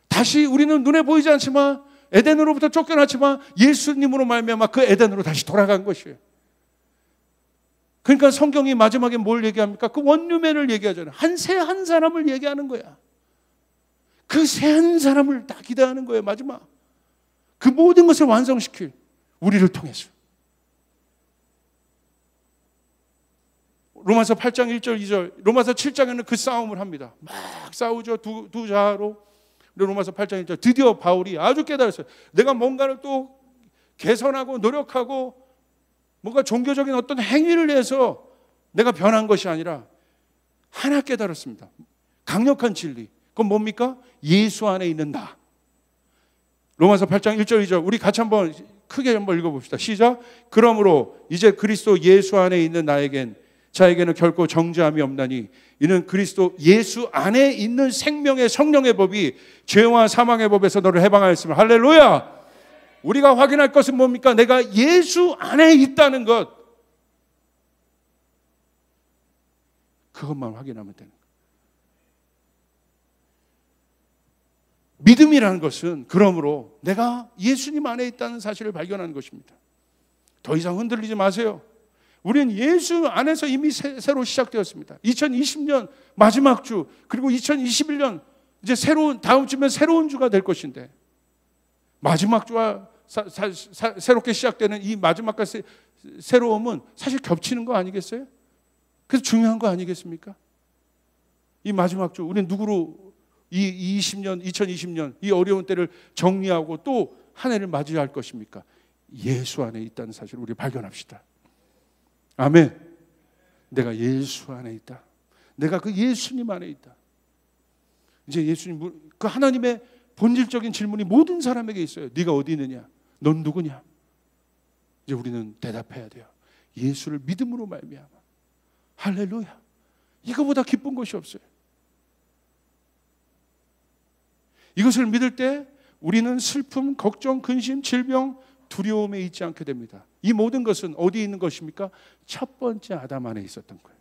다시 우리는 눈에 보이지 않지만 에덴으로부터 쫓겨났지만 예수님으로 말미암아 그 에덴으로 다시 돌아간 것이에요. 그러니까 성경이 마지막에 뭘 얘기합니까? 그 원유맨을 얘기하잖아요. 한 사람을 얘기하는 거야. 그 새 한 사람을 다 기대하는 거예요. 마지막 그 모든 것을 완성시킬 우리를 통해서. 로마서 8장 1절 2절 로마서 7장에는 그 싸움을 합니다. 막 싸우죠. 두 자로. 로마서 8장 1절 드디어 바울이 아주 깨달았어요. 내가 뭔가를 또 개선하고 노력하고 뭔가 종교적인 어떤 행위를 해서 내가 변한 것이 아니라 하나 깨달았습니다. 강력한 진리. 그건 뭡니까? 예수 안에 있는 나. 로마서 8장 1절 2절 우리 같이 한번 크게 한번 읽어봅시다. 시작. 그러므로 이제 그리스도 예수 안에 있는 자에게는 결코 정죄함이 없나니 이는 그리스도 예수 안에 있는 생명의 성령의 법이 죄와 사망의 법에서 너를 해방하였으며. 할렐루야. 우리가 확인할 것은 뭡니까? 내가 예수 안에 있다는 것. 그것만 확인하면 되는 거예요. 믿음이라는 것은 그러므로 내가 예수님 안에 있다는 사실을 발견하는 것입니다. 더 이상 흔들리지 마세요. 우리는 예수 안에서 이미 새로 시작되었습니다. 2020년 마지막 주, 그리고 2021년 이제 다음 주면 새로운 주가 될 것인데, 마지막 주와 새롭게 시작되는 이 마지막과 새로움은 사실 겹치는 거 아니겠어요? 그래서 중요한 거 아니겠습니까? 이 마지막 주, 우리는 누구로 이 2020년 이 어려운 때를 정리하고 또 한 해를 맞이할 것입니까? 예수 안에 있다는 사실을 우리 발견합시다. 아멘. 내가 예수 안에 있다. 내가 그 예수님 안에 있다. 이제 예수님, 그 하나님의 본질적인 질문이 모든 사람에게 있어요. 네가 어디 있느냐? 넌 누구냐? 이제 우리는 대답해야 돼요. 예수를 믿음으로 말미암아. 할렐루야. 이거보다 기쁜 것이 없어요. 이것을 믿을 때 우리는 슬픔, 걱정, 근심, 질병, 두려움에 있지 않게 됩니다. 이 모든 것은 어디에 있는 것입니까? 첫 번째 아담 안에 있었던 거예요.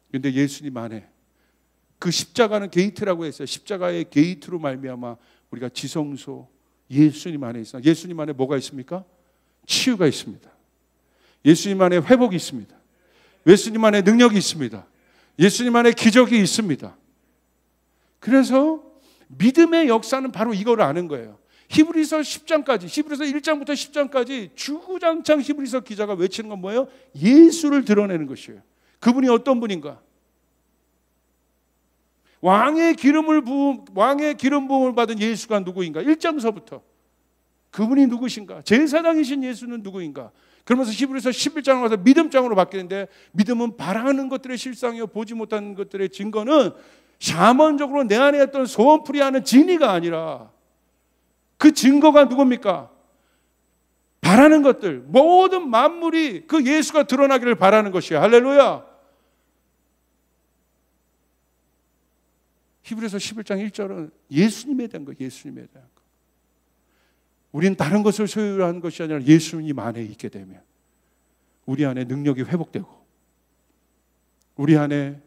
그런데 예수님 안에 그 십자가는 게이트라고 했어요. 십자가의 게이트로 말미암아 우리가 지성소, 예수님 안에 있어요. 예수님 안에 뭐가 있습니까? 치유가 있습니다. 예수님 안에 회복이 있습니다. 예수님 안에 능력이 있습니다. 예수님 안에 기적이 있습니다. 그래서 믿음의 역사는 바로 이걸 아는 거예요. 히브리서 10장까지, 히브리서 1장부터 10장까지 주구장창 히브리서 기자가 외치는 건 뭐예요? 예수를 드러내는 것이에요. 그분이 어떤 분인가? 왕의 기름 부음을 받은 예수가 누구인가? 1장서부터 그분이 누구신가? 제사장이신 예수는 누구인가? 그러면서 히브리서 11장으로 가서 믿음장으로 바뀌는데, 믿음은 바라는 것들의 실상이요 보지 못하는 것들의 증거는 샤먼적으로 내 안에 있던 소원풀이 하는 진리가 아니라, 그 증거가 누굽니까? 바라는 것들, 모든 만물이 그 예수가 드러나기를 바라는 것이에요. 할렐루야. 히브리서 11장 1절은 예수님에 대한 거예요. 예수님에 대한 거. 우리는 다른 것을 소유한 것이 아니라 예수님 안에 있게 되면 우리 안에 능력이 회복되고, 우리 안에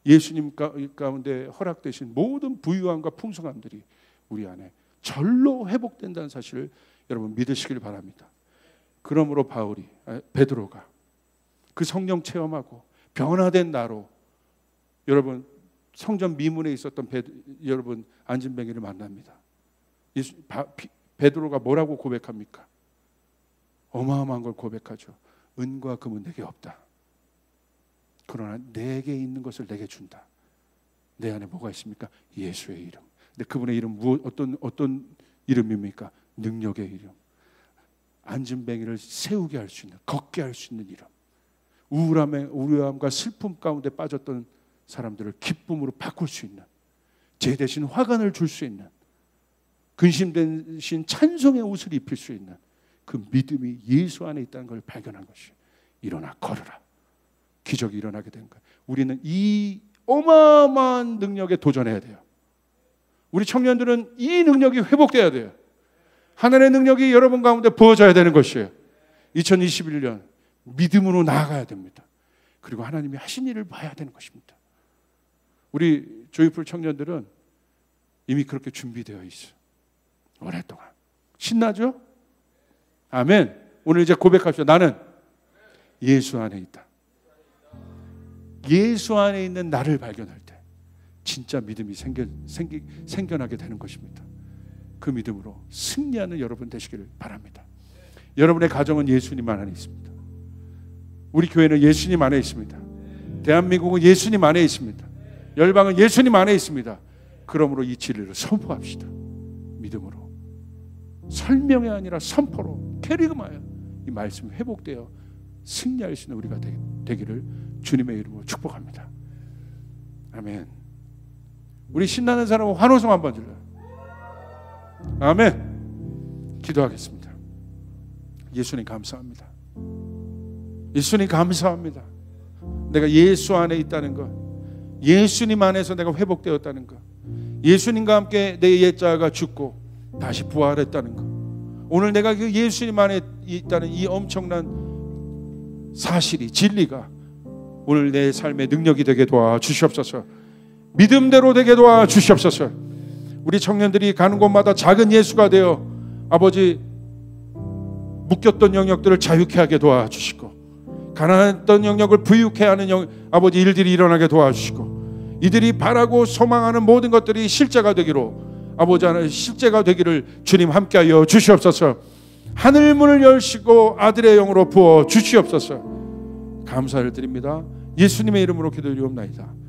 예수님 가운데 허락되신 모든 부유함과 풍성함들이 우리 안에 절로 회복된다는 사실을 여러분 믿으시길 바랍니다. 그러므로 베드로가 그 성령 체험하고 변화된 나로, 여러분 성전 미문에 있었던 여러분 안진뱅이를 만납니다. 베드로가 뭐라고 고백합니까? 어마어마한 걸 고백하죠. 은과 금은 내게 없다. 그러나 내게 있는 것을 내게 준다. 내 안에 뭐가 있습니까? 예수의 이름. 근데 그분의 이름 어떤 이름입니까? 능력의 이름. 안진뱅이를 세우게 할 수 있는, 걷게 할 수 있는 이름. 우울함과 슬픔 가운데 빠졌던 사람들을 기쁨으로 바꿀 수 있는, 제 대신 화관을 줄 수 있는, 근심 대신 찬송의 옷을 입힐 수 있는 그 믿음이 예수 안에 있다는 걸 발견한 것이, 일어나 걸으라. 기적이 일어나게 된 거예요. 우리는 이 어마어마한 능력에 도전해야 돼요. 우리 청년들은 이 능력이 회복돼야 돼요. 하나님의 능력이 여러분 가운데 부어져야 되는 것이에요. 2021년 믿음으로 나아가야 됩니다. 그리고 하나님이 하신 일을 봐야 되는 것입니다. 우리 조이풀 청년들은 이미 그렇게 준비되어 있어요. 오랫동안. 신나죠? 아멘. 오늘 이제 고백합시다. 나는 예수 안에 있다. 예수 안에 있는 나를 발견할 때 진짜 믿음이 생겨나게 되는 것입니다. 그 믿음으로 승리하는 여러분 되시기를 바랍니다. 여러분의 가정은 예수님 안에 있습니다. 우리 교회는 예수님 안에 있습니다. 대한민국은 예수님 안에 있습니다. 열방은 예수님 안에 있습니다. 그러므로 이 진리를 선포합시다. 믿음으로, 설명이 아니라 선포로, 캐리그마야 이 말씀이 회복되어 승리할 수 있는 우리가 되기를 주님의 이름으로 축복합니다. 아멘. 우리 신나는 사람은 환호성 한번 질러요. 아멘. 기도하겠습니다. 예수님 감사합니다. 예수님 감사합니다. 내가 예수 안에 있다는 것, 예수님 안에서 내가 회복되었다는 것, 예수님과 함께 내 옛자가 죽고 다시 부활했다는 것, 오늘 내가 그 예수님 안에 있다는 이 엄청난 사실이, 진리가 오늘 내 삶의 능력이 되게 도와주시옵소서. 믿음대로 되게 도와주시옵소서. 우리 청년들이 가는 곳마다 작은 예수가 되어 아버지 묶였던 영역들을 자유케 하게 도와주시고, 가난했던 영역을 부유케 하는 아버지 일들이 일어나게 도와주시고, 이들이 바라고 소망하는 모든 것들이 실제가 되기로, 아버지 하나님 실제가 되기를 주님 함께하여 주시옵소서. 하늘 문을 열시고 아들의 영으로 부어 주시옵소서. 감사를 드립니다. 예수님의 이름으로 기도드리옵나이다.